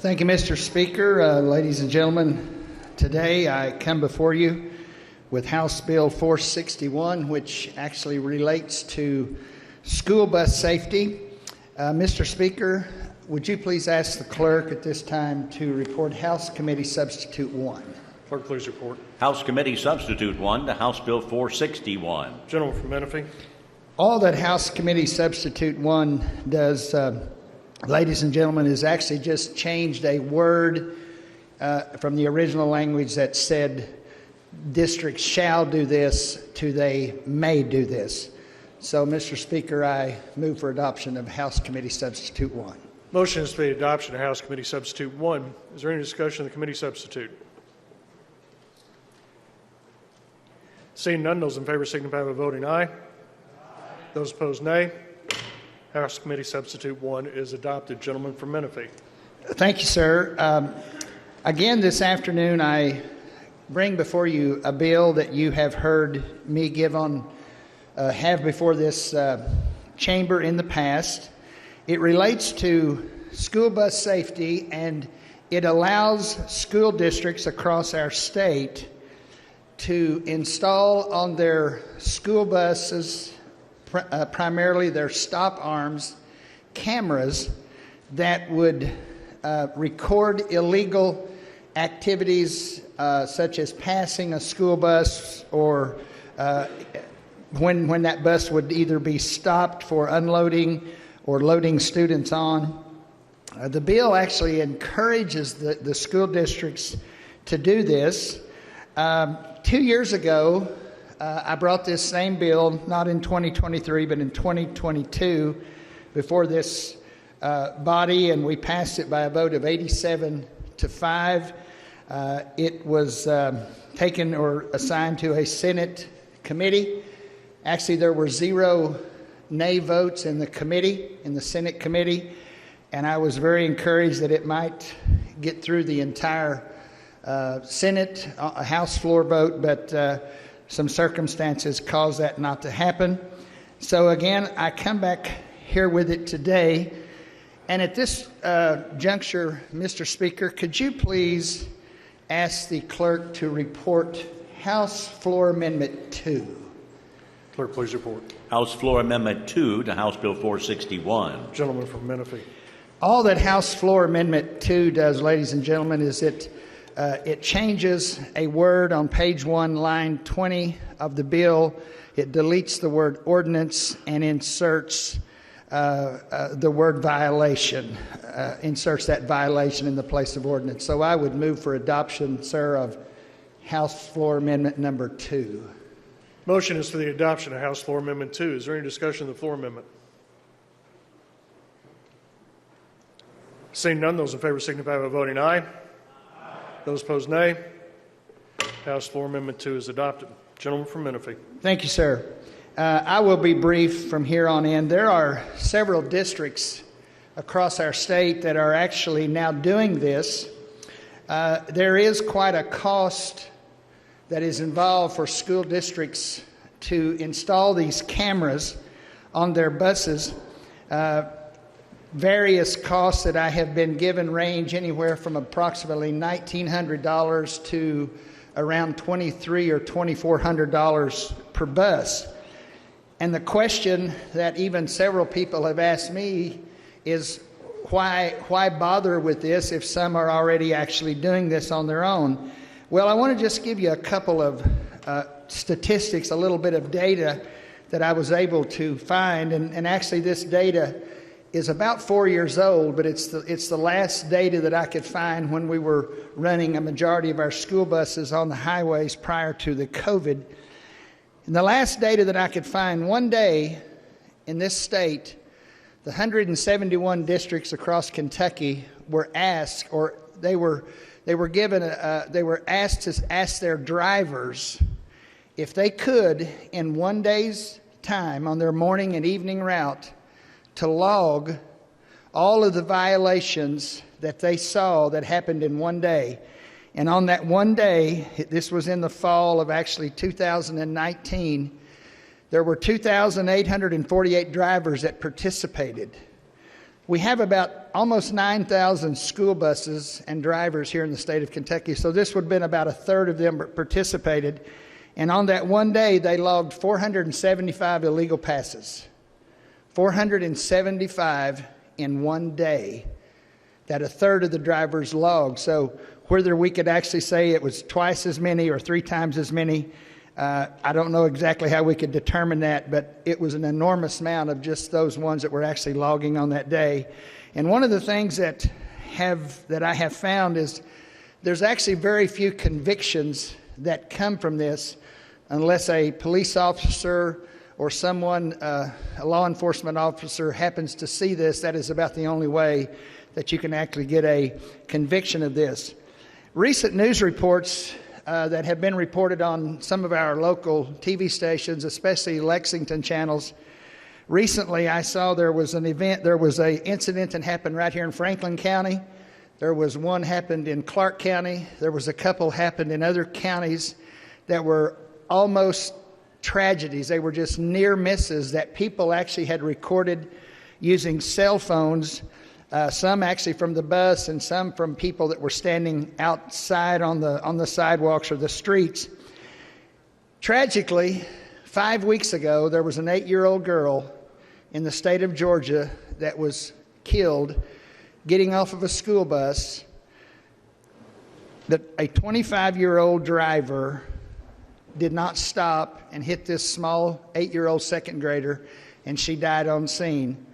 Thank you, Mr. Speaker. Ladies and gentlemen, today I come before you with House Bill 461, which actually relates to school bus safety. Mr. Speaker, would you please ask the clerk at this time to report House Committee Substitute 1? Clerk, please report. House Committee Substitute 1 to House Bill 461. Gentleman from Menifee. All that House Committee Substitute 1 does, ladies and gentlemen, is actually just changed a word from the original language that said districts shall do this to they may do this. So, Mr. Speaker, I move for adoption of House Committee Substitute 1. Motion is for the adoption of House Committee Substitute 1. Is there any discussion of the committee substitute? Seeing none, those in favor signify by voting aye. Those opposed, nay. House Committee Substitute 1 is adopted. Gentleman from Menifee. Thank you, sir. Again, this afternoon, I bring before you a bill that you have heard me have before this chamber in the past. It relates to school bus safety, and it allows school districts across our state to install on their school buses, primarily their stop arms, cameras that would record illegal activities such as passing a school bus or when that bus would either be stopped for unloading or loading students on. The bill actually encourages the school districts to do this. 2 years ago, I brought this same bill, not in 2023, but in 2022, before this body, and we passed it by a vote of 87-5. It was taken or assigned to a Senate committee. Actually, there were 0 nay votes in the Senate committee, and I was very encouraged that it might get through the entire Senate, House floor vote, but some circumstances caused that not to happen. So again, I come back here with it today, and at this juncture, Mr. Speaker, could you please ask the clerk to report House Floor Amendment 2? Clerk, please report. House Floor Amendment 2 to House Bill 461. Gentleman from Menifee. All that House Floor Amendment 2 does, ladies and gentlemen, is it changes a word on page 1, line 20 of the bill. It deletes the word ordinance and inserts the word violation, inserts that violation in the place of ordinance. So I would move for adoption, sir, of House Floor Amendment number 2. Motion is for the adoption of House Floor Amendment 2. Is there any discussion of the floor amendment? Seeing none, those in favor signify by voting aye. Those opposed, nay. House Floor Amendment 2 is adopted. Gentleman from Menifee. Thank you, sir. I will be brief from here on in. There are several districts across our state that are actually now doing this. There is quite a cost that is involved for school districts to install these cameras on their buses. Various costs that I have been given range anywhere from approximately $1,900 to around $2,300 or $2,400 per bus. And the question that even several people have asked me is why bother with this if some are already actually doing this on their own? Well, I want to just give you a couple of statistics, a little bit of data that I was able to find, and actually this data is about 4 years old, but it's the last data that I could find when we were running a majority of our school buses on the highways prior to the COVID. And the last data that I could find, one day in this state, the 171 districts across Kentucky were asked, or they were asked to ask their drivers if they could, in one day's time on their morning and evening route, to log all of the violations that they saw that happened in one day. And on that one day, this was in the fall of actually 2019, there were 2,848 drivers that participated. We have about almost 9,000 school buses and drivers here in the state of Kentucky, so this would have been about a third of them participated. And on that one day, they logged 475 illegal passes. 475 in one day that a third of the drivers logged. So whether we could actually say it was twice as many or 3 times as many, I don't know exactly how we could determine that, but it was an enormous amount of just those ones that were actually logging on that day. And one of the things that I have found is there's actually very few convictions that come from this unless a police officer or someone, a law enforcement officer, happens to see this. That is about the only way that you can actually get a conviction of this. Recent news reports that have been reported on some of our local TV stations, especially Lexington channels. Recently, I saw there was an incident that happened right here in Franklin County. There was one happened in Clark County. There was a couple happened in other counties that were almost tragedies. They were just near misses that people actually had recorded using cell phones. Some actually from the bus and some from people that were standing outside on the sidewalks or the streets. Tragically, 5 weeks ago, there was an 8-year-old girl in the state of Georgia that was killed getting off of a school bus. That a 25-year-old driver did not stop and hit this small 8-year-old second grader, and she died on scene.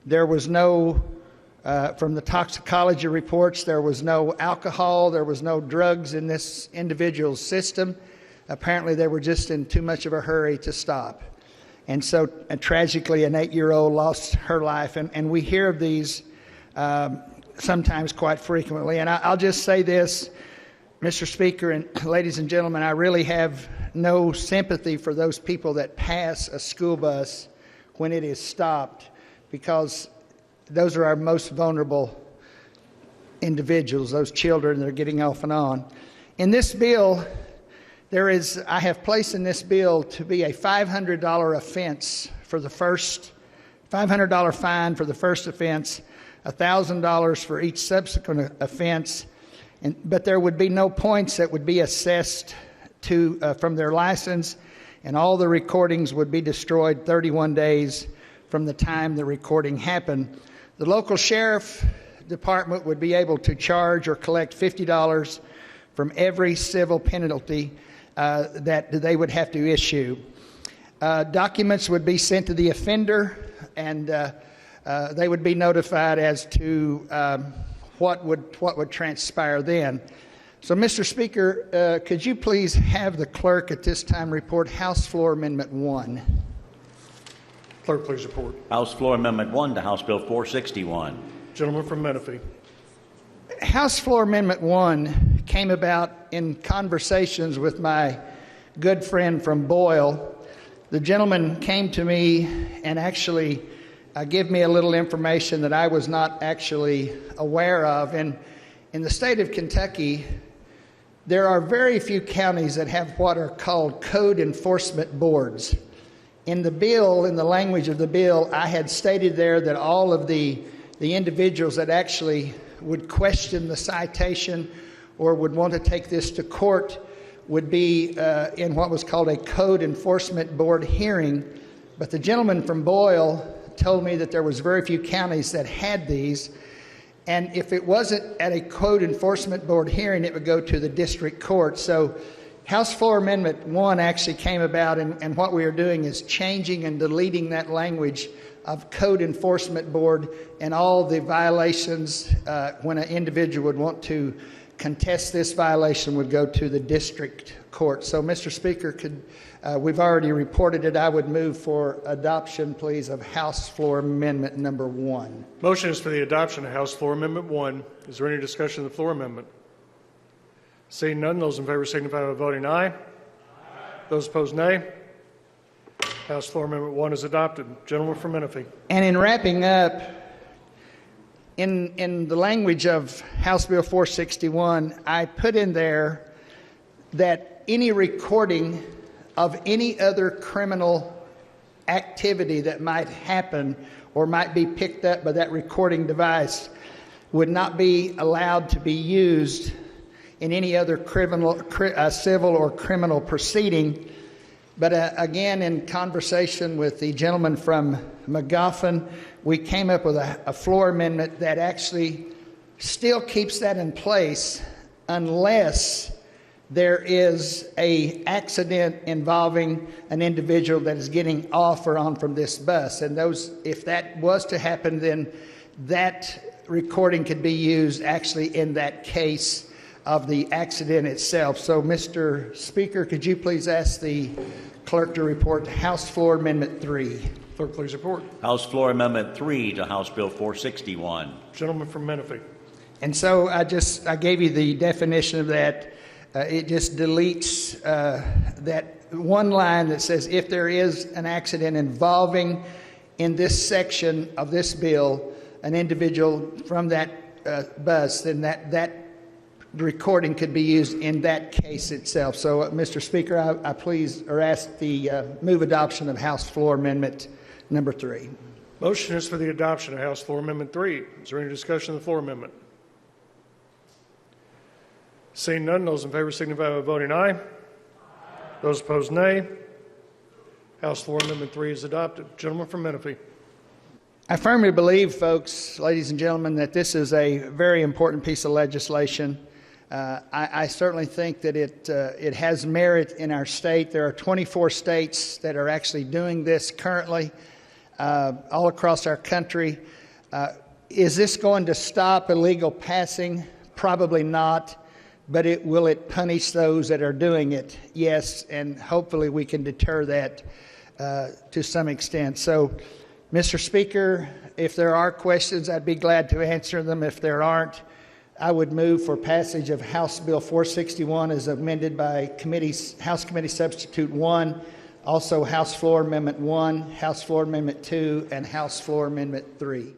There was no from the toxicology reports, there was no alcohol, there was no drugs in this individual's system. Apparently, they were just in too much of a hurry to stop. And so, tragically, an 8-year-old lost her life. And we hear of these sometimes quite frequently. And I'll just say this, Mr. Speaker and ladies and gentlemen, I really have no sympathy for those people that pass a school bus when it is stopped, because those are our most vulnerable individuals, those children that are getting off and on. In this bill, I have placed in this bill to be a $500 offense for the first, $500 fine for the first offense, $1,000 for each subsequent offense, but there would be no points that would be assessed from their license, and all the recordings would be destroyed 31 days from the time the recording happened. The local sheriff department would be able to charge or collect $50 from every civil penalty that they would have to issue. Documents would be sent to the offender, and they would be notified as to what would transpire then. So, Mr. Speaker, could you please have the clerk at this time report House Floor Amendment 1? Clerk, please report. House Floor Amendment 1 to House Bill 461. Gentleman from Menifee. House Floor Amendment 1 came about in conversations with my good friend from Boyle. The gentleman came to me and actually gave me a little information that I was not actually aware of. And in the state of Kentucky, there are very few counties that have what are called code enforcement boards. In the bill, in the language of the bill, I had stated there that all of the individuals that actually would question the citation or would want to take this to court would be in what was called a code enforcement board hearing. But the gentleman from Boyle told me that there was very few counties that had these. And if it wasn't at a code enforcement board hearing, it would go to the district court. So House Floor Amendment 1 actually came about, and what we are doing is changing and deleting that language of code enforcement board and all the violations when an individual would want to contest this violation would go to the district court. So, Mr. Speaker, we've already reported it. I would move for adoption, please, of House Floor Amendment number 1. Motion is for the adoption of House Floor Amendment 1. Is there any discussion of the floor amendment? Seeing none, those in favor signify by voting aye. Those opposed, nay. House Floor Amendment 1 is adopted. Gentleman from Menifee. And in wrapping up, in the language of House Bill 461, I put in there that any recording of any other criminal activity that might happen or might be picked up by that recording device would not be allowed to be used in any other civil or criminal proceeding. But again, in conversation with the gentleman from McGoffin, we came up with a floor amendment that actually still keeps that in place unless there is an accident involving an individual that is getting off or on from this bus. And if that was to happen, then that recording could be used actually in that case of the accident itself. So, Mr. Speaker, could you please ask the clerk to report House Floor Amendment 3? Clerk, please report. House Floor Amendment 3 to House Bill 461. Gentleman from Menifee. And so I gave you the definition of that. It just deletes that one line that says if there is an accident involving, in this section of this bill, an individual from that bus, then that recording could be used in that case itself. So, Mr. Speaker, I please or ask the move adoption of House Floor Amendment number 3. Motion is for the adoption of House Floor Amendment 3. Is there any discussion of the floor amendment? Seeing none, those in favor signify by voting aye. Those opposed, nay. House Floor Amendment 3 is adopted. Gentleman from Menifee. I firmly believe, folks, ladies and gentlemen, that this is a very important piece of legislation. I certainly think that it has merit in our state. There are 24 states that are actually doing this currently all across our country. Is this going to stop illegal passing? Probably not. But will it punish those that are doing it? Yes, and hopefully we can deter that to some extent. So, Mr. Speaker, if there are questions, I'd be glad to answer them. If there aren't, I would move for passage of House Bill 461 as amended by House Committee Substitute 1, also House Floor Amendment 1, House Floor Amendment 2, and House Floor Amendment 3.